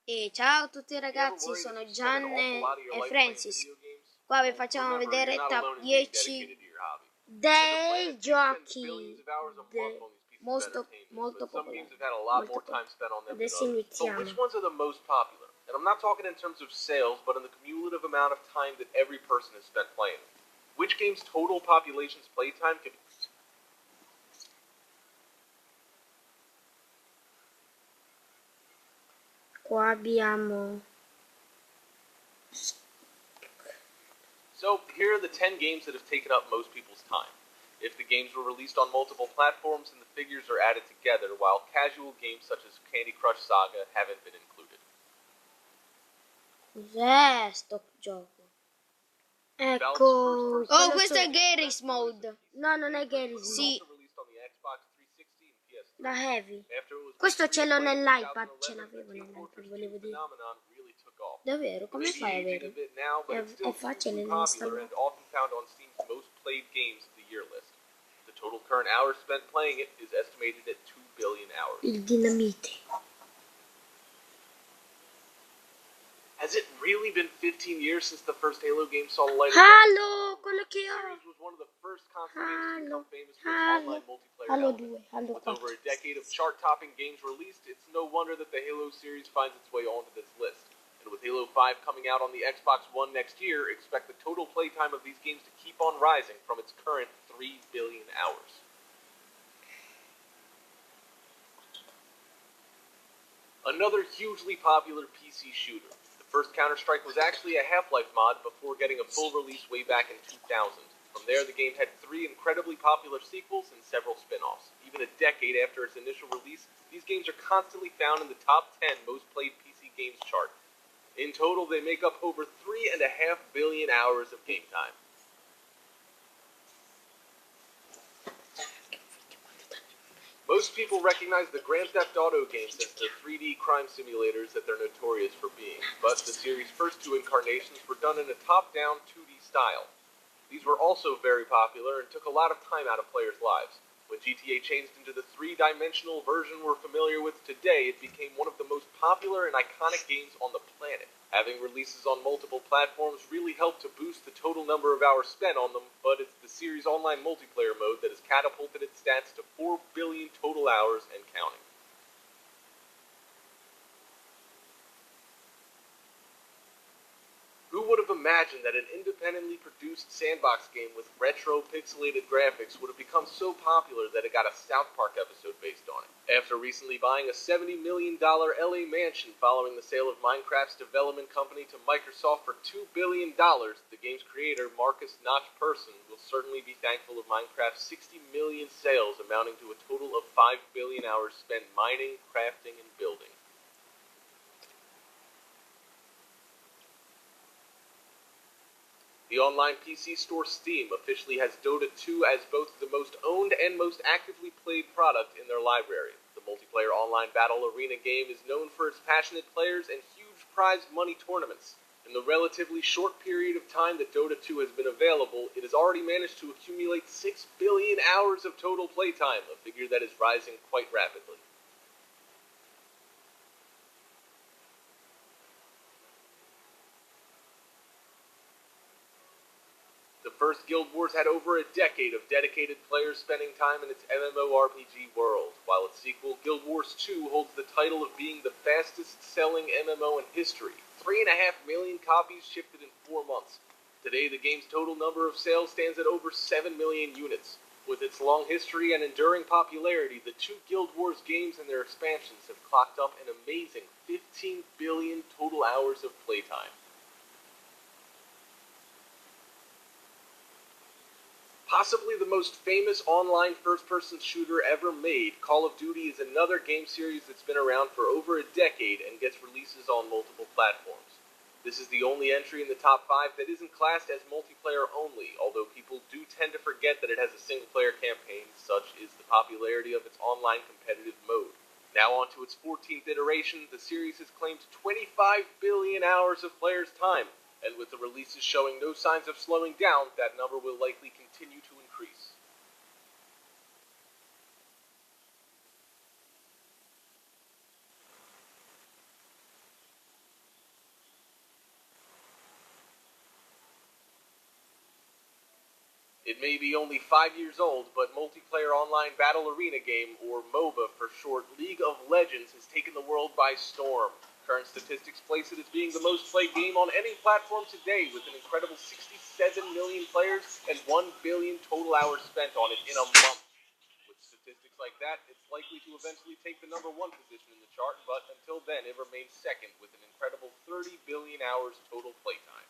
E ciao a tutti ragazzi, sono Gian e Francis. Qua vi facciamo vedere top 10 dei giochi molto popolari. Adesso iniziamo. And I'm not talking in terms of sales, but in the cumulative amount of time that every person has spent playing. Which game's total population's playtime can... Qua abbiamo... So, here are the 10 games that have taken up most people's time. If the games were released on multiple platforms, then the figures are added together, while casual games such as Candy Crush Saga haven't been included. Cos'è sto gioco? Ecco. Oh, questo è Garry's Mode. No, non è Garry's Mode. Sì. La Heavy. Questo ce l'ho nell'iPad. Ce l'avevo nell'iPad, volevo dire. Davvero? Come fai a avere? È facile installare. Il dinamite. Has it really been 15 years since the first Halo game saw the light of Halo, quello che ho. Halo 2, Halo 4. With over a decade of chart-topping games released, it's no wonder that the Halo series finds its way onto this list. And with Halo 5 coming out on the Xbox One next year, expect the total playtime of these games to keep on rising from its current 3 billion hours. Another hugely popular PC shooter. The first Counter-Strike was actually a Half-Life mod before getting a full release way back in 2000. From there, the game had 3 incredibly popular sequels and several spin-offs. Even a decade after its initial release, these games are constantly found in the top 10 most played PC games chart. In total, they make up over 3.5 billion hours of game time. Most people recognize the Grand Theft Auto games as the 3D crime simulators that they're notorious for being, but the series' first 2 incarnations were done in a top-down 2D style. These were also very popular and took a lot of time out of players' lives. When GTA changed into the 3-dimensional version we're familiar with today, it became one of the most popular and iconic games on the planet. Having releases on multiple platforms really helped to boost the total number of hours spent on them, but it's the series' online multiplayer mode that has catapulted its stats to 4 billion total hours and counting. Who would have imagined that an independently produced sandbox game with retro pixelated graphics would have become so popular that it got a South Park episode based on it? After recently buying a $70 million LA mansion following the sale of Minecraft's development company to Microsoft for $2 billion, the game's creator, Marcus Notch Persson, will certainly be thankful of Minecraft's 60 million sales amounting to a total of 5 billion hours spent mining, crafting, and building. The online PC store Steam officially has Dota 2 as both the most owned and most actively played product in their library. The multiplayer online battle arena game is known for its passionate players and huge prize money tournaments. In the relatively short period of time that Dota 2 has been available, it has already managed to accumulate 6 billion hours of total playtime, a figure that is rising quite rapidly. The first Guild Wars had over a decade of dedicated players spending time in its MMORPG world, while its sequel, Guild Wars 2, holds the title of being the fastest-selling MMO in history. 3.5 million copies shipped in 4 months. Today, the game's total number of sales stands at over 7 million units. With its long history and enduring popularity, the 2 Guild Wars games and their expansions have clocked up an amazing 15 billion total hours of playtime. Possibly the most famous online first-person shooter ever made, Call of Duty is another game series that's been around for over a decade and gets releases on multiple platforms. This is the only entry in the top 5 that isn't classed as multiplayer only, although people do tend to forget that it has a single-player campaign, such is the popularity of its online competitive mode. Now on to its 14th iteration, the series has claimed 25 billion hours of players' time. And with the releases showing no signs of slowing down, that number will likely continue to increase. It may be only 5 years old, but multiplayer online battle arena game, or MOBA for short, League of Legends has taken the world by storm. Current statistics place it as being the most played game on any platform today, with an incredible 67 million players and 1 billion total hours spent on it in a month. With statistics like that, it's likely to eventually take the #1 position in the chart, but until then it remains second with an incredible 30 billion hours total playtime.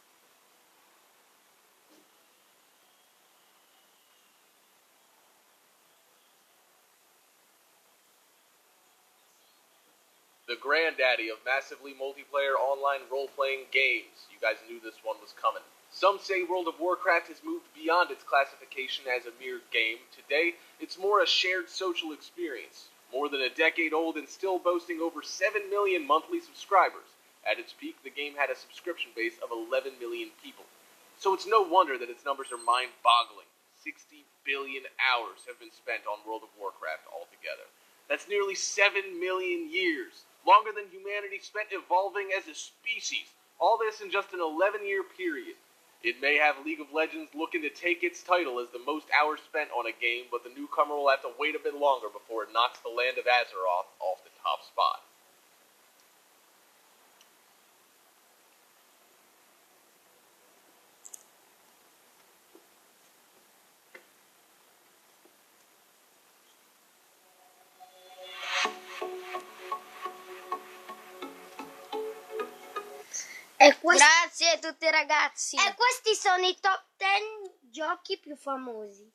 The granddaddy of massively multiplayer online role-playing games. You guys knew this one was coming. Some say World of Warcraft has moved beyond its classification as a mere game. Today, it's more a shared social experience. More than a decade old and still boasting over 7 million monthly subscribers. At its peak, the game had a subscription base of 11 million people. So it's no wonder that its numbers are mind-boggling. 60 billion hours have been spent on World of Warcraft altogether. That's nearly 7 million years. Longer than humanity spent evolving as a species. All this in just an 11-year period. It may have League of Legends looking to take its title as the most hours spent on a game, but the newcomer will have to wait a bit longer before it knocks the land of Azeroth off the top spot. Grazie a tutti ragazzi. E questi sono i top 10 giochi più famosi.